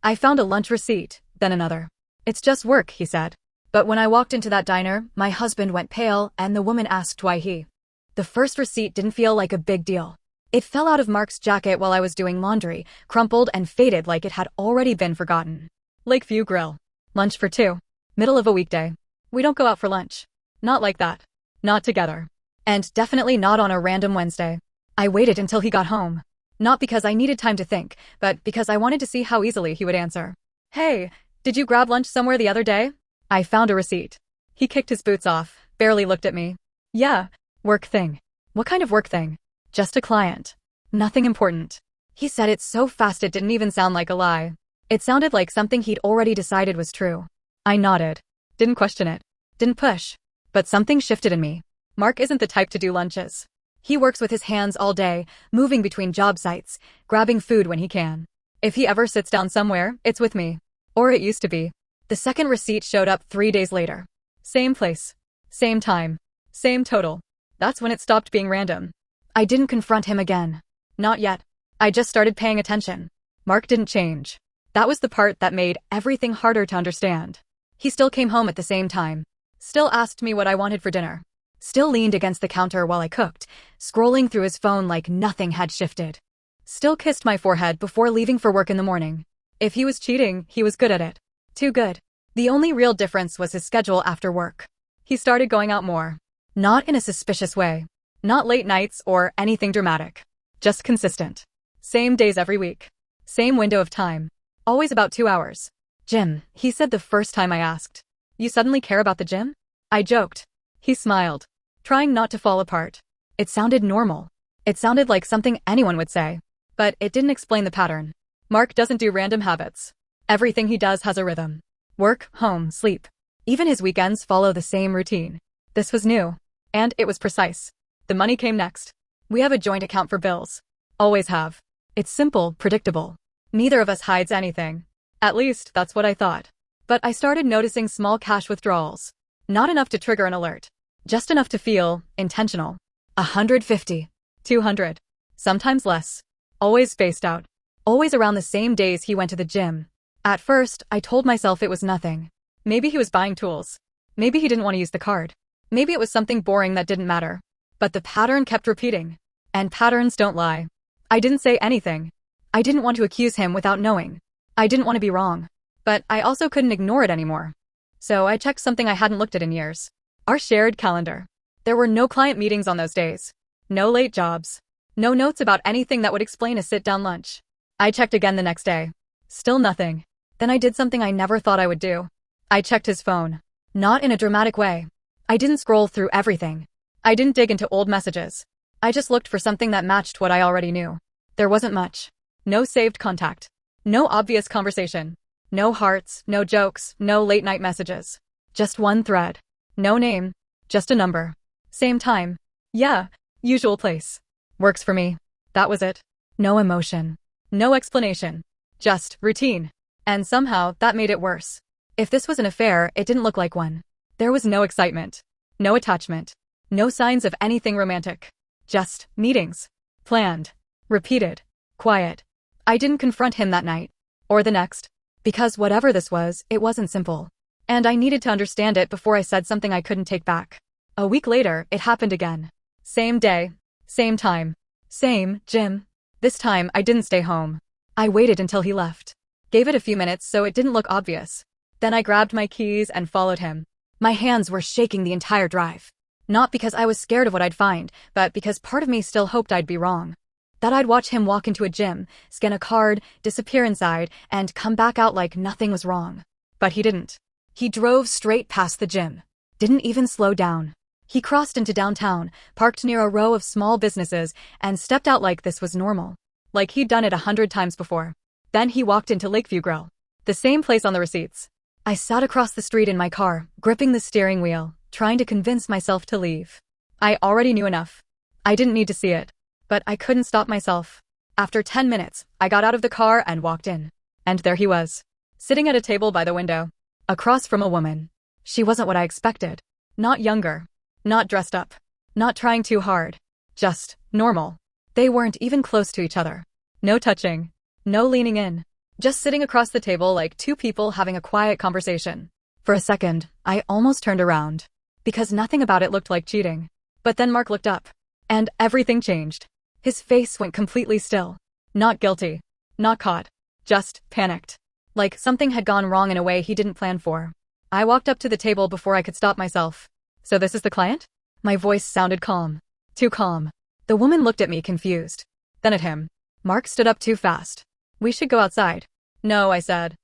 I found a lunch receipt, then another. It's just work, he said. But when I walked into that diner, my husband went pale and the woman asked why he. The first receipt didn't feel like a big deal. It fell out of Mark's jacket while I was doing laundry, crumpled and faded like it had already been forgotten. Lakeview Grill. Lunch for two. Middle of a weekday. We don't go out for lunch. Not like that. Not together. And definitely not on a random Wednesday. I waited until he got home. Not because I needed time to think, but because I wanted to see how easily he would answer. Hey, did you grab lunch somewhere the other day? I found a receipt. He kicked his boots off, barely looked at me. Yeah, work thing. What kind of work thing? Just a client. Nothing important. He said it so fast it didn't even sound like a lie. It sounded like something he'd already decided was true. I nodded. Didn't question it. Didn't push. But something shifted in me. Mark isn't the type to do lunches. He works with his hands all day, moving between job sites, grabbing food when he can. If he ever sits down somewhere, it's with me. Or it used to be. The second receipt showed up 3 days later. Same place. Same time. Same total. That's when it stopped being random. I didn't confront him again. Not yet. I just started paying attention. Mark didn't change. That was the part that made everything harder to understand. He still came home at the same time. Still asked me what I wanted for dinner. Still leaned against the counter while I cooked, scrolling through his phone like nothing had shifted. Still kissed my forehead before leaving for work in the morning. If he was cheating, he was good at it. Too good. The only real difference was his schedule after work. He started going out more. Not in a suspicious way. Not late nights or anything dramatic. Just consistent. Same days every week. Same window of time. Always about 2 hours. Gym, he said the first time I asked. You suddenly care about the gym? I joked. He smiled, trying not to fall apart. It sounded normal. It sounded like something anyone would say. But it didn't explain the pattern. Mark doesn't do random habits. Everything he does has a rhythm. Work, home, sleep. Even his weekends follow the same routine. This was new. And it was precise. The money came next. We have a joint account for bills. Always have. It's simple, predictable. Neither of us hides anything. At least, that's what I thought. But I started noticing small cash withdrawals. Not enough to trigger an alert. Just enough to feel intentional. 150. 200. Sometimes less. Always spaced out. Always around the same days he went to the gym. At first, I told myself it was nothing. Maybe he was buying tools. Maybe he didn't want to use the card. Maybe it was something boring that didn't matter. But the pattern kept repeating. And patterns don't lie. I didn't say anything. I didn't want to accuse him without knowing. I didn't want to be wrong. But I also couldn't ignore it anymore. So I checked something I hadn't looked at in years. Our shared calendar. There were no client meetings on those days. No late jobs. No notes about anything that would explain a sit-down lunch. I checked again the next day. Still nothing. Then I did something I never thought I would do. I checked his phone. Not in a dramatic way. I didn't scroll through everything. I didn't dig into old messages. I just looked for something that matched what I already knew. There wasn't much. No saved contact. No obvious conversation. No hearts, no jokes, no late night messages. Just one thread. No name. Just a number. Same time. Yeah, usual place. Works for me. That was it. No emotion. No explanation. Just routine. And somehow, that made it worse. If this was an affair, it didn't look like one. There was no excitement. No attachment. No signs of anything romantic. Just meetings. Planned. Repeated. Quiet. I didn't confront him that night. Or the next. Because whatever this was, it wasn't simple. And I needed to understand it before I said something I couldn't take back. A week later, it happened again. Same day. Same time. Same gym. This time, I didn't stay home. I waited until he left. Gave it a few minutes so it didn't look obvious. Then I grabbed my keys and followed him. My hands were shaking the entire drive. Not because I was scared of what I'd find, but because part of me still hoped I'd be wrong. That I'd watch him walk into a gym, scan a card, disappear inside, and come back out like nothing was wrong. But he didn't. He drove straight past the gym. Didn't even slow down. He crossed into downtown, parked near a row of small businesses, and stepped out like this was normal. Like he'd done it 100 times before. Then he walked into Lakeview Grill. The same place on the receipts. I sat across the street in my car, gripping the steering wheel, trying to convince myself to leave. I already knew enough. I didn't need to see it. But I couldn't stop myself. After 10 minutes, I got out of the car and walked in. And there he was. Sitting at a table by the window. Across from a woman. She wasn't what I expected. Not younger. Not dressed up. Not trying too hard. Just normal. They weren't even close to each other. No touching. No leaning in. just sitting across the table like two people having a quiet conversation. For a second, I almost turned around, because nothing about it looked like cheating. But then Mark looked up, and everything changed. His face went completely still. Not guilty. Not caught. Just panicked. Like something had gone wrong in a way he didn't plan for. I walked up to the table before I could stop myself. So this is the client? My voice sounded calm. Too calm. The woman looked at me confused. Then at him. Mark stood up too fast. We should go outside. No, I said.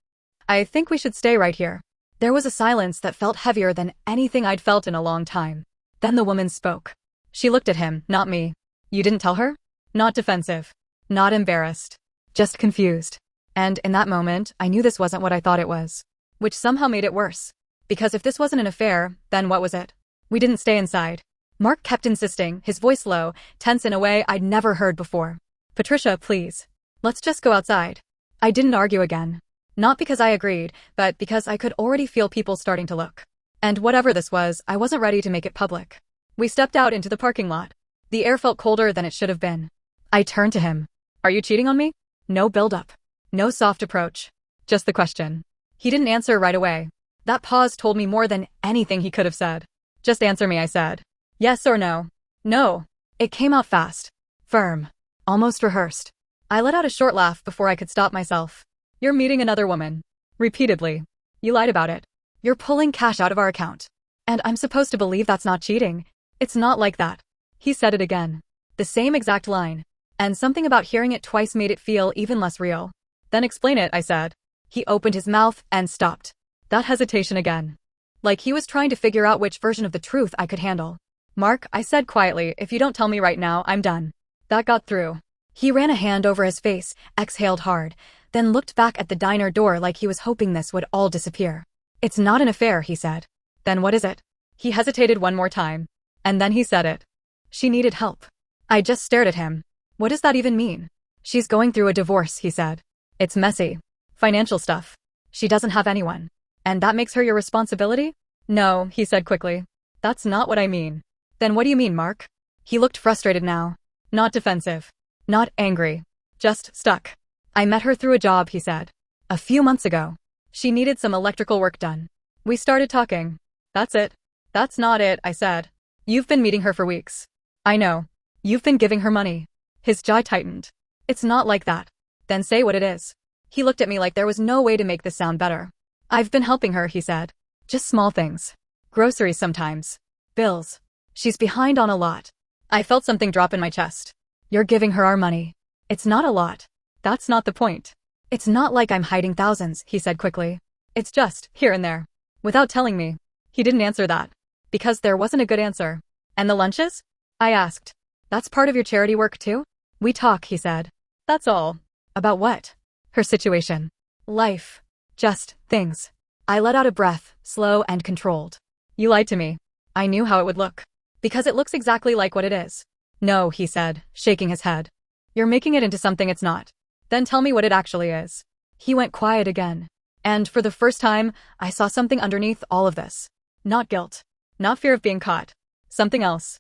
I think we should stay right here. There was a silence that felt heavier than anything I'd felt in a long time. Then the woman spoke. She looked at him, not me. You didn't tell her? Not defensive. Not embarrassed. Just confused. And in that moment, I knew this wasn't what I thought it was. Which somehow made it worse. Because if this wasn't an affair, then what was it? We didn't stay inside. Mark kept insisting, his voice low, tense in a way I'd never heard before. Patricia, please. Let's just go outside. I didn't argue again. Not because I agreed, but because I could already feel people starting to look. And whatever this was, I wasn't ready to make it public. We stepped out into the parking lot. The air felt colder than it should have been. I turned to him. Are you cheating on me? No build-up. No soft approach. Just the question. He didn't answer right away. That pause told me more than anything he could have said. Just answer me, I said. Yes or no? No. It came out fast. Firm. Almost rehearsed. I let out a short laugh before I could stop myself. You're meeting another woman. Repeatedly. You lied about it. You're pulling cash out of our account. And I'm supposed to believe that's not cheating. It's not like that. He said it again. The same exact line. And something about hearing it twice made it feel even less real. Then explain it, I said. He opened his mouth and stopped. That hesitation again. Like he was trying to figure out which version of the truth I could handle. Mark, I said quietly, if you don't tell me right now, I'm done. That got through. He ran a hand over his face, exhaled hard, then looked back at the diner door like he was hoping this would all disappear. It's not an affair, he said. Then what is it? He hesitated one more time. And then he said it. She needed help. I just stared at him. What does that even mean? She's going through a divorce, he said. It's messy. Financial stuff. She doesn't have anyone. And that makes her your responsibility? No, he said quickly. That's not what I mean. Then what do you mean, Mark? He looked frustrated now. Not defensive. Not angry. Just stuck. I met her through a job, he said. A few months ago. She needed some electrical work done. We started talking. That's it. That's not it, I said. You've been meeting her for weeks. I know. You've been giving her money. His jaw tightened. It's not like that. Then say what it is. He looked at me like there was no way to make this sound better. I've been helping her, he said. Just small things. Groceries sometimes. Bills. She's behind on a lot. I felt something drop in my chest. You're giving her our money. It's not a lot. That's not the point. It's not like I'm hiding thousands, he said quickly. It's just, here and there. Without telling me. He didn't answer that. Because there wasn't a good answer. And the lunches? I asked. That's part of your charity work too? We talk, he said. That's all. About what? Her situation. Life. Just things. I let out a breath, slow and controlled. You lied to me. I knew how it would look. Because it looks exactly like what it is. No, he said, shaking his head. You're making it into something it's not. Then tell me what it actually is. He went quiet again. And for the first time, I saw something underneath all of this. Not guilt. Not fear of being caught. Something else.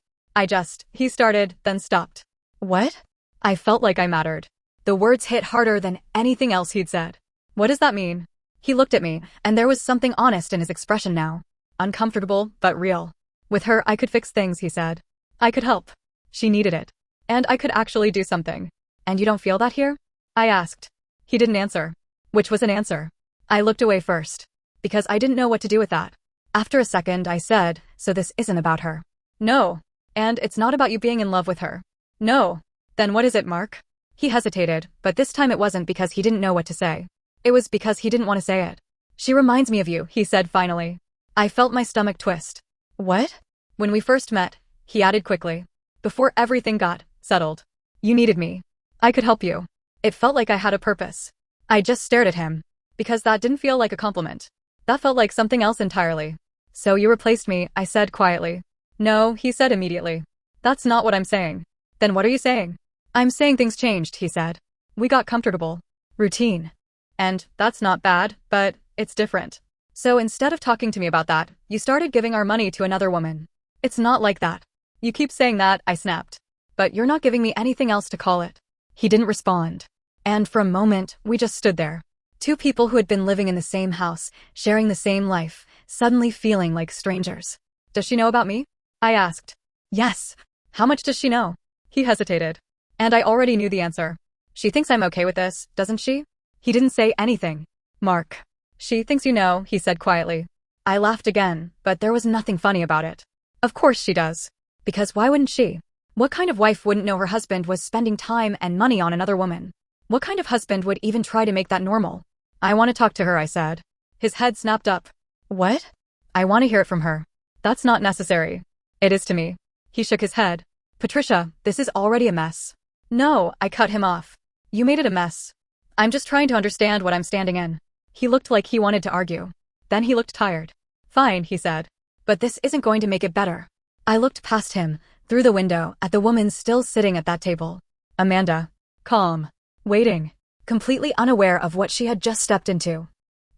He started, then stopped. What? I felt like I mattered. The words hit harder than anything else he'd said. What does that mean? He looked at me, and there was something honest in his expression now. Uncomfortable, but real. With her, I could fix things, he said. I could help. She needed it. And I could actually do something. And you don't feel that here? I asked. He didn't answer. Which was an answer. I looked away first. Because I didn't know what to do with that. After a second, I said, so this isn't about her. No. And it's not about you being in love with her. No. Then what is it, Mark? He hesitated, but this time it wasn't because he didn't know what to say. It was because he didn't want to say it. She reminds me of you, he said finally. I felt my stomach twist. What? When we first met, he added quickly. Before everything got settled. You needed me. I could help you. It felt like I had a purpose. I just stared at him. Because that didn't feel like a compliment. That felt like something else entirely. So you replaced me, I said quietly. No, he said immediately. That's not what I'm saying. Then what are you saying? I'm saying things changed, he said. We got comfortable. Routine. And that's not bad, but it's different. So instead of talking to me about that, you started giving our money to another woman. It's not like that. You keep saying that, I snapped. But you're not giving me anything else to call it. He didn't respond. And for a moment, we just stood there. Two people who had been living in the same house, sharing the same life, suddenly feeling like strangers. Does she know about me? I asked. Yes. How much does she know? He hesitated. And I already knew the answer. She thinks I'm okay with this, doesn't she? He didn't say anything. Mark. She thinks you know, he said quietly. I laughed again, but there was nothing funny about it. Of course she does. Because why wouldn't she? What kind of wife wouldn't know her husband was spending time and money on another woman? What kind of husband would even try to make that normal? I want to talk to her, I said. His head snapped up. What? I want to hear it from her. That's not necessary. It is to me. He shook his head. Patricia, this is already a mess. No, I cut him off. You made it a mess. I'm just trying to understand what I'm standing in. He looked like he wanted to argue. Then he looked tired. Fine, he said. But this isn't going to make it better. I looked past him, through the window, at the woman still sitting at that table. Amanda. Calm. Waiting. Completely unaware of what she had just stepped into.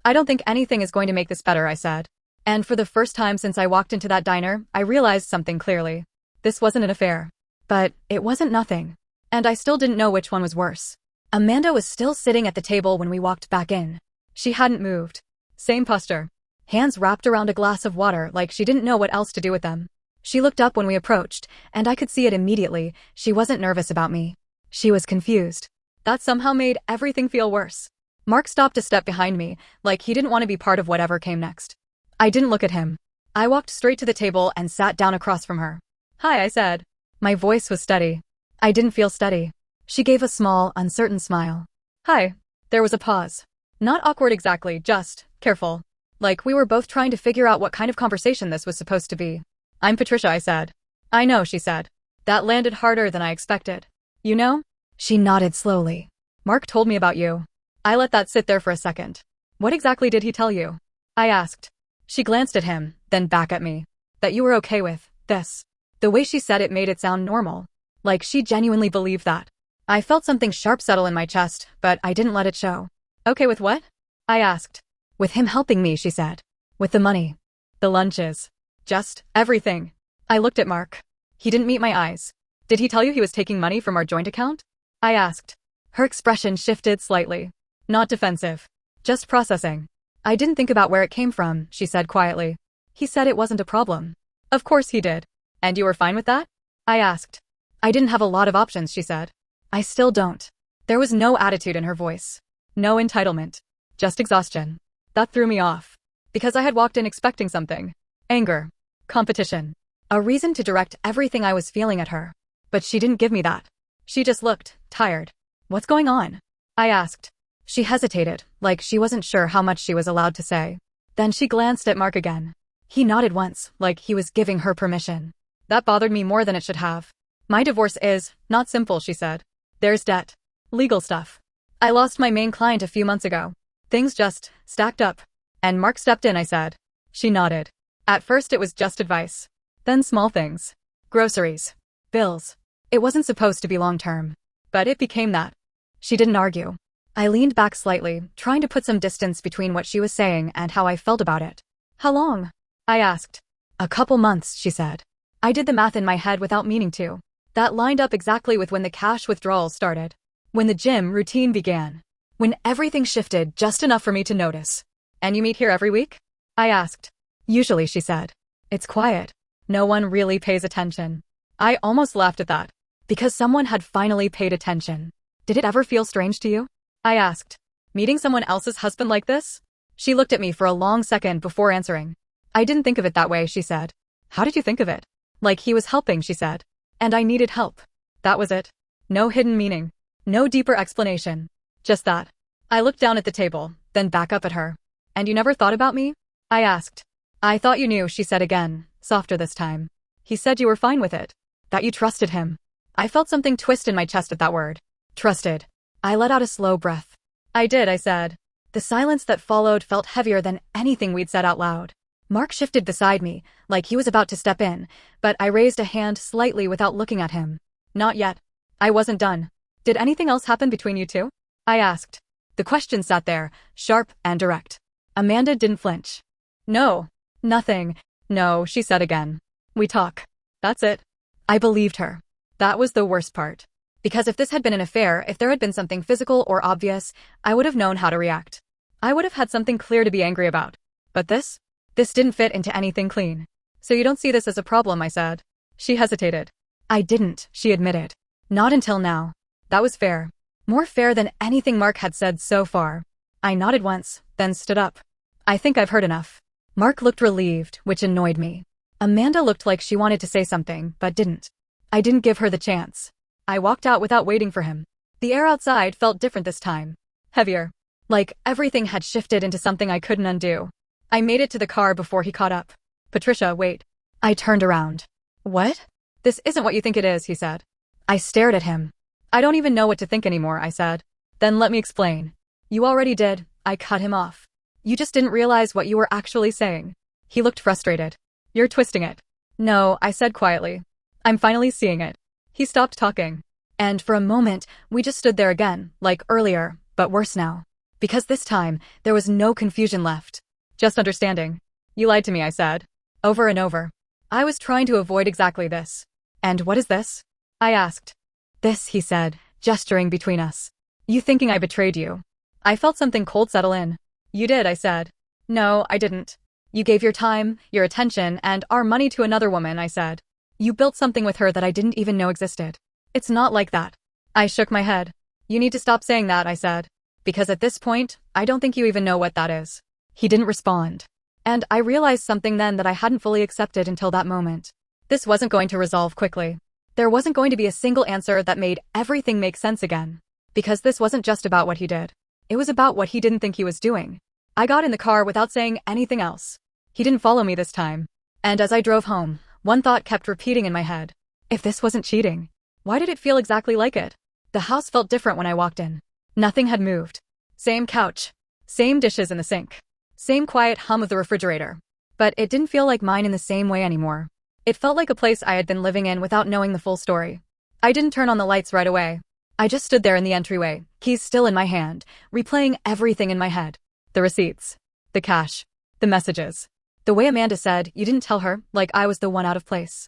I don't think anything is going to make this better, I said. And for the first time since I walked into that diner, I realized something clearly. This wasn't an affair. But it wasn't nothing. And I still didn't know which one was worse. Amanda was still sitting at the table when we walked back in. She hadn't moved. Same posture. Hands wrapped around a glass of water like she didn't know what else to do with them. She looked up when we approached, and I could see it immediately. She wasn't nervous about me. She was confused. That somehow made everything feel worse. Mark stopped a step behind me, like he didn't want to be part of whatever came next. I didn't look at him. I walked straight to the table and sat down across from her. Hi, I said. My voice was steady. I didn't feel steady. She gave a small, uncertain smile. Hi. There was a pause. Not awkward exactly, just careful. Like we were both trying to figure out what kind of conversation this was supposed to be. I'm Patricia, I said. I know, she said. That landed harder than I expected. You know? She nodded slowly. Mark told me about you. I let that sit there for a second. What exactly did he tell you? I asked. She glanced at him, then back at me. That you were okay with this. The way she said it made it sound normal. Like she genuinely believed that. I felt something sharp settle in my chest, but I didn't let it show. Okay with what? I asked. With him helping me, she said. With the money. The lunches. Just everything. I looked at Mark. He didn't meet my eyes. Did he tell you he was taking money from our joint account? I asked. Her expression shifted slightly. Not defensive. Just processing. I didn't think about where it came from, she said quietly. He said it wasn't a problem. Of course he did. And you were fine with that? I asked. I didn't have a lot of options, she said. I still don't. There was no attitude in her voice. No entitlement. Just exhaustion. That threw me off. Because I had walked in expecting something. Anger. Competition. A reason to direct everything I was feeling at her. But she didn't give me that. She just looked tired. What's going on? I asked. She hesitated, like she wasn't sure how much she was allowed to say. Then she glanced at Mark again. He nodded once, like he was giving her permission. That bothered me more than it should have. My divorce is not simple, she said. There's debt. Legal stuff. I lost my main client a few months ago. Things just stacked up. And Mark stepped in, I said. She nodded. At first it was just advice. Then small things. Groceries. Bills. It wasn't supposed to be long-term. But it became that. She didn't argue. I leaned back slightly, trying to put some distance between what she was saying and how I felt about it. How long? I asked. A couple months, she said. I did the math in my head without meaning to. That lined up exactly with when the cash withdrawals started. When the gym routine began. When everything shifted just enough for me to notice. And you meet here every week? I asked. Usually, she said. It's quiet. No one really pays attention. I almost laughed at that. Because someone had finally paid attention. Did it ever feel strange to you? I asked. Meeting someone else's husband like this? She looked at me for a long second before answering. I didn't think of it that way, she said. How did you think of it? Like he was helping, she said. And I needed help. That was it. No hidden meaning. No deeper explanation. Just that. I looked down at the table, then back up at her. And you never thought about me? I asked. I thought you knew, she said again, softer this time. He said you were fine with it. That you trusted him. I felt something twist in my chest at that word. Trusted. I let out a slow breath. I did, I said. The silence that followed felt heavier than anything we'd said out loud. Mark shifted beside me, like he was about to step in, but I raised a hand slightly without looking at him. Not yet. I wasn't done. Did anything else happen between you two? I asked. The question sat there, sharp and direct. Amanda didn't flinch. No. Nothing. No, she said again. We talk. That's it. I believed her. That was the worst part. Because if this had been an affair, if there had been something physical or obvious, I would have known how to react. I would have had something clear to be angry about. But this? This didn't fit into anything clean. So you don't see this as a problem, I said. She hesitated. I didn't, she admitted. Not until now. That was fair. More fair than anything Mark had said so far. I nodded once, then stood up. I think I've heard enough. Mark looked relieved, which annoyed me. Amanda looked like she wanted to say something, but didn't. I didn't give her the chance. I walked out without waiting for him. The air outside felt different this time. Heavier. Like everything had shifted into something I couldn't undo. I made it to the car before he caught up. Patricia, wait. I turned around. What? This isn't what you think it is, he said. I stared at him. I don't even know what to think anymore, I said. Then let me explain. You already did, I cut him off. You just didn't realize what you were actually saying. He looked frustrated. You're twisting it. No, I said quietly. I'm finally seeing it. He stopped talking. And for a moment, we just stood there again, like earlier, but worse now. Because this time, there was no confusion left. Just understanding. You lied to me, I said. Over and over. I was trying to avoid exactly this. And what is this? I asked. This, he said, gesturing between us. You thinking I betrayed you. I felt something cold settle in. You did, I said. No, I didn't. You gave your time, your attention, and our money to another woman, I said. You built something with her that I didn't even know existed. It's not like that. I shook my head. You need to stop saying that, I said. Because at this point, I don't think you even know what that is. He didn't respond. And I realized something then that I hadn't fully accepted until that moment. This wasn't going to resolve quickly. There wasn't going to be a single answer that made everything make sense again. Because this wasn't just about what he did. It was about what he didn't think he was doing. I got in the car without saying anything else. He didn't follow me this time. And as I drove home, one thought kept repeating in my head. If this wasn't cheating, why did it feel exactly like it? The house felt different when I walked in. Nothing had moved. Same couch. Same dishes in the sink. Same quiet hum of the refrigerator. But it didn't feel like mine in the same way anymore. It felt like a place I had been living in without knowing the full story. I didn't turn on the lights right away. I just stood there in the entryway, keys still in my hand, replaying everything in my head. The receipts. The cash. The messages. The way Amanda said, you didn't tell her, like I was the one out of place.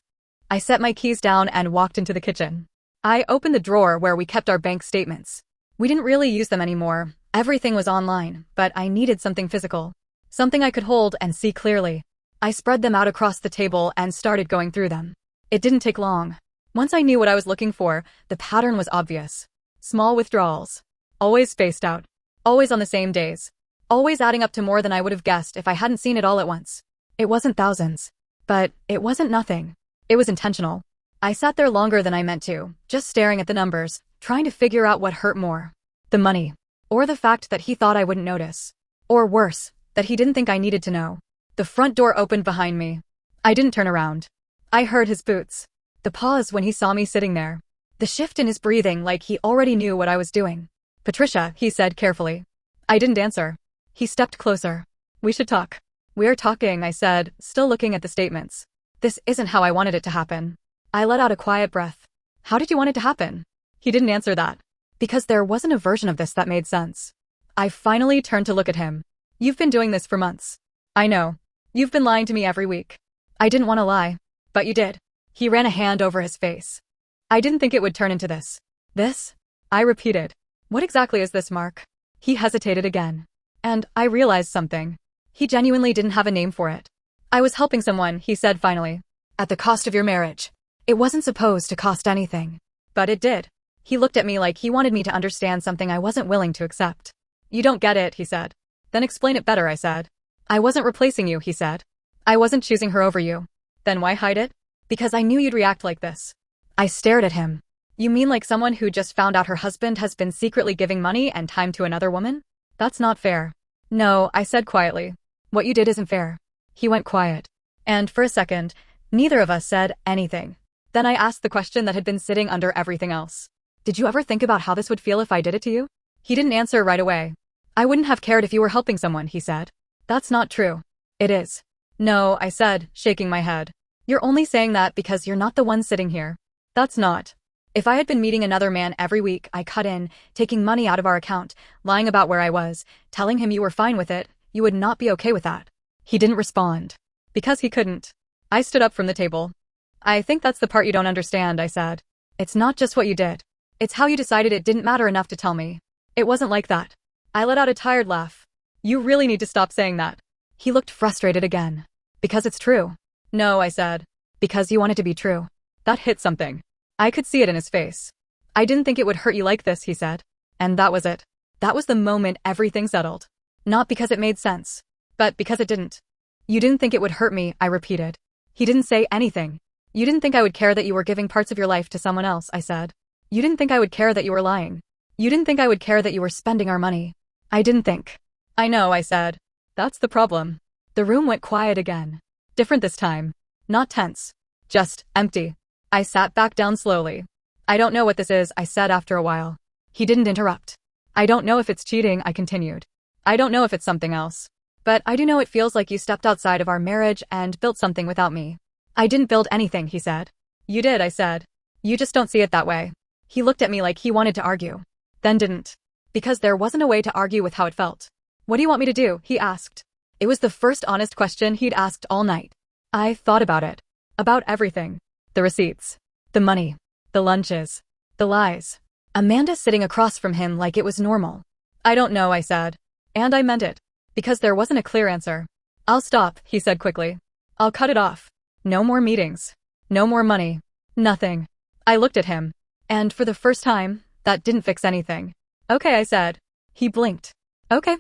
I set my keys down and walked into the kitchen. I opened the drawer where we kept our bank statements. We didn't really use them anymore. Everything was online, but I needed something physical. Something I could hold and see clearly. I spread them out across the table and started going through them. It didn't take long. Once I knew what I was looking for, the pattern was obvious. Small withdrawals. Always spaced out. Always on the same days. Always adding up to more than I would have guessed if I hadn't seen it all at once. It wasn't thousands. But it wasn't nothing. It was intentional. I sat there longer than I meant to, just staring at the numbers, trying to figure out what hurt more. The money. Or the fact that he thought I wouldn't notice. Or worse, that he didn't think I needed to know. The front door opened behind me. I didn't turn around. I heard his boots. The pause when he saw me sitting there. The shift in his breathing like he already knew what I was doing. Patricia, he said carefully. I didn't answer. He stepped closer. We should talk. We're talking, I said, still looking at the statements. This isn't how I wanted it to happen. I let out a quiet breath. How did you want it to happen? He didn't answer that. Because there wasn't a version of this that made sense. I finally turned to look at him. You've been doing this for months. I know. You've been lying to me every week. I didn't want to lie. But you did. He ran a hand over his face. I didn't think it would turn into this. This? I repeated. What exactly is this, Mark? He hesitated again. And I realized something. He genuinely didn't have a name for it. I was helping someone, he said finally. At the cost of your marriage. It wasn't supposed to cost anything. But it did. He looked at me like he wanted me to understand something I wasn't willing to accept. You don't get it, he said. Then explain it better, I said. I wasn't replacing you, he said. I wasn't choosing her over you. Then why hide it? Because I knew you'd react like this. I stared at him. You mean like someone who just found out her husband has been secretly giving money and time to another woman? That's not fair. No, I said quietly. What you did isn't fair. He went quiet. And for a second, neither of us said anything. Then I asked the question that had been sitting under everything else. Did you ever think about how this would feel if I did it to you? He didn't answer right away. I wouldn't have cared if you were helping someone, he said. That's not true. It is. No, I said, shaking my head. You're only saying that because you're not the one sitting here. That's not. If I had been meeting another man every week, I cut in, taking money out of our account, lying about where I was, telling him you were fine with it, you would not be okay with that. He didn't respond. Because he couldn't. I stood up from the table. I think that's the part you don't understand, I said. It's not just what you did. It's how you decided it didn't matter enough to tell me. It wasn't like that. I let out a tired laugh. You really need to stop saying that. He looked frustrated again. Because it's true. No, I said. Because you want it to be true. That hit something. I could see it in his face. I didn't think it would hurt you like this, he said. And that was it. That was the moment everything settled. Not because it made sense, but because it didn't. You didn't think it would hurt me, I repeated. He didn't say anything. You didn't think I would care that you were giving parts of your life to someone else, I said. You didn't think I would care that you were lying. You didn't think I would care that you were spending our money. I didn't think. I know, I said. That's the problem. The room went quiet again. Different this time. Not tense. Just empty. I sat back down slowly. I don't know what this is, I said after a while. He didn't interrupt. I don't know if it's cheating, I continued. I don't know if it's something else. But I do know it feels like you stepped outside of our marriage and built something without me. I didn't build anything, he said. You did, I said. You just don't see it that way. He looked at me like he wanted to argue. Then didn't. Because there wasn't a way to argue with how it felt. What do you want me to do? He asked. It was the first honest question he'd asked all night. I thought about it. About everything. The receipts. The money. The lunches. The lies. Amanda sitting across from him like it was normal. I don't know, I said. And I meant it. Because there wasn't a clear answer. I'll stop, he said quickly. I'll cut it off. No more meetings. No more money. Nothing. I looked at him. And for the first time, that didn't fix anything. Okay, I said. He blinked. Okay,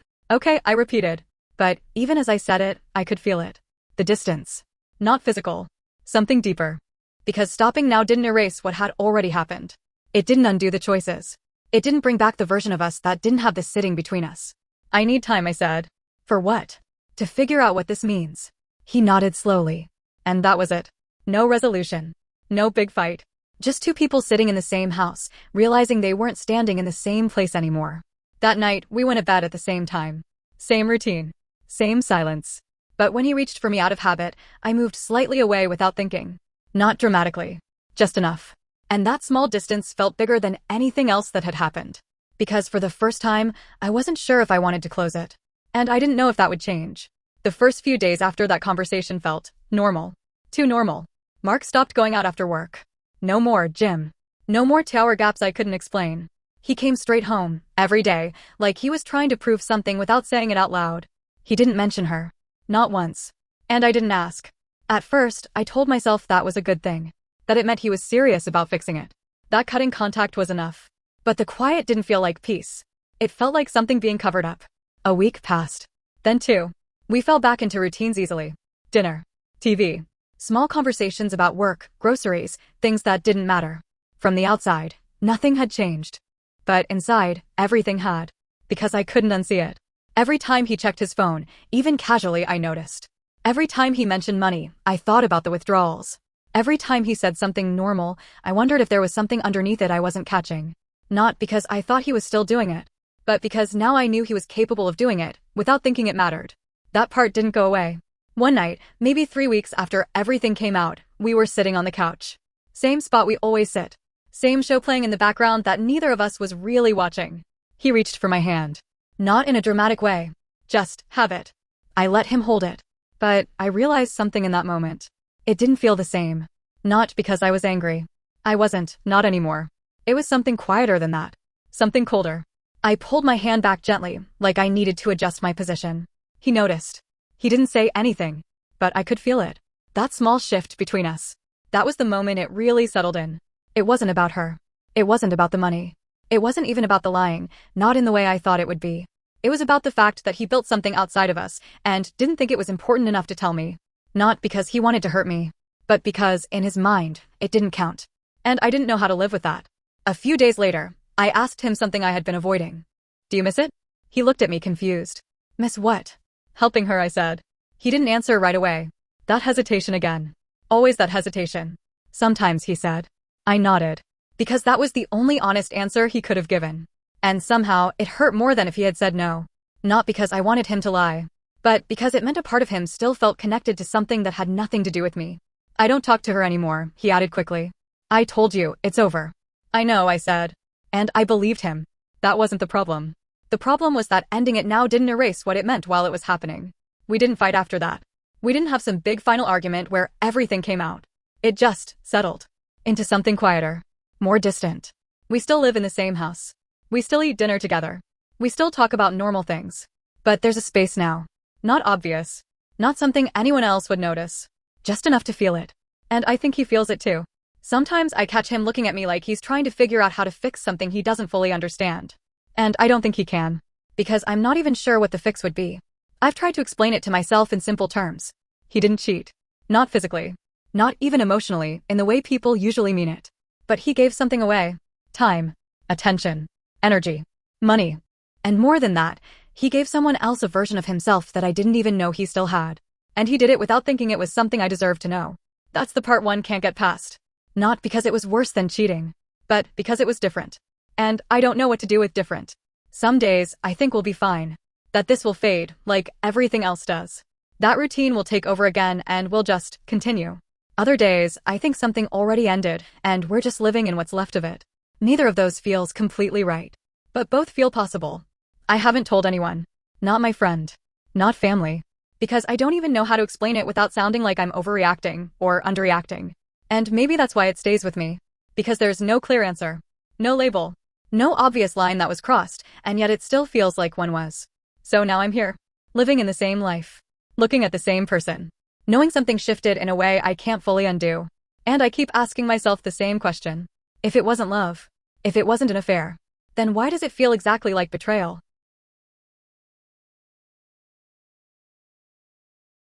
I repeated. But even as I said it, I could feel it. The distance. Not physical. Something deeper. Because stopping now didn't erase what had already happened. It didn't undo the choices. It didn't bring back the version of us that didn't have this sitting between us. I need time, I said. For what? To figure out what this means. He nodded slowly. And that was it. No resolution. No big fight. Just two people sitting in the same house, realizing they weren't standing in the same place anymore. That night, we went to bed at the same time. Same routine. Same silence. But when he reached for me out of habit, I moved slightly away without thinking. Not dramatically. Just enough. And that small distance felt bigger than anything else that had happened. Because for the first time, I wasn't sure if I wanted to close it. And I didn't know if that would change. The first few days after that conversation felt normal. Too normal. Mark stopped going out after work. No more gym. No more 2-hour gaps I couldn't explain. He came straight home, every day, like he was trying to prove something without saying it out loud. He didn't mention her. Not once. And I didn't ask. At first, I told myself that was a good thing. That it meant he was serious about fixing it. That cutting contact was enough. But the quiet didn't feel like peace. It felt like something being covered up. A week passed. Then 2. We fell back into routines easily. Dinner. TV. Small conversations about work, groceries, things that didn't matter. From the outside, nothing had changed. But inside, everything had. Because I couldn't unsee it. Every time he checked his phone, even casually, I noticed. Every time he mentioned money, I thought about the withdrawals. Every time he said something normal, I wondered if there was something underneath it I wasn't catching. Not because I thought he was still doing it, but because now I knew he was capable of doing it, without thinking it mattered. That part didn't go away. One night, maybe 3 weeks after everything came out, we were sitting on the couch. Same spot we always sit. Same show playing in the background that neither of us was really watching. He reached for my hand. Not in a dramatic way. Just, have it. I let him hold it. But I realized something in that moment. It didn't feel the same. Not because I was angry. I wasn't, not anymore. It was something quieter than that. Something colder. I pulled my hand back gently, like I needed to adjust my position. He noticed. He didn't say anything, but I could feel it. That small shift between us. That was the moment it really settled in. It wasn't about her. It wasn't about the money. It wasn't even about the lying, not in the way I thought it would be. It was about the fact that he built something outside of us and didn't think it was important enough to tell me. Not because he wanted to hurt me, but because, in his mind, it didn't count. And I didn't know how to live with that. A few days later, I asked him something I had been avoiding. Do you miss it? He looked at me confused. Miss what? Helping her, I said. He didn't answer right away. That hesitation again. Always that hesitation. Sometimes, he said. I nodded. Because that was the only honest answer he could have given. And somehow, it hurt more than if he had said no. Not because I wanted him to lie, but because it meant a part of him still felt connected to something that had nothing to do with me. I don't talk to her anymore, he added quickly. I told you, it's over. I know, I said. And I believed him. That wasn't the problem. The problem was that ending it now didn't erase what it meant while it was happening. We didn't fight after that. We didn't have some big final argument where everything came out. It just settled into something quieter, more distant. We still live in the same house. We still eat dinner together. We still talk about normal things. But there's a space now. Not obvious. Not something anyone else would notice. Just enough to feel it. And I think he feels it too. Sometimes I catch him looking at me like he's trying to figure out how to fix something he doesn't fully understand. And I don't think he can. Because I'm not even sure what the fix would be. I've tried to explain it to myself in simple terms. He didn't cheat. Not physically. Not even emotionally, in the way people usually mean it. But he gave something away. Time. Attention. Energy. Money. And more than that, he gave someone else a version of himself that I didn't even know he still had. And he did it without thinking it was something I deserved to know. That's the part one can't get past. Not because it was worse than cheating, but because it was different. And I don't know what to do with different. Some days, I think we'll be fine. That this will fade, like everything else does. That routine will take over again and we'll just continue. Other days, I think something already ended, and we're just living in what's left of it. Neither of those feels completely right. But both feel possible. I haven't told anyone. Not my friend. Not family. Because I don't even know how to explain it without sounding like I'm overreacting or underreacting. And maybe that's why it stays with me. Because there's no clear answer. No label. No obvious line that was crossed, and yet it still feels like one was. So now I'm here. Living in the same life. Looking at the same person. Knowing something shifted in a way I can't fully undo. And I keep asking myself the same question. If it wasn't love, if it wasn't an affair, then why does it feel exactly like betrayal?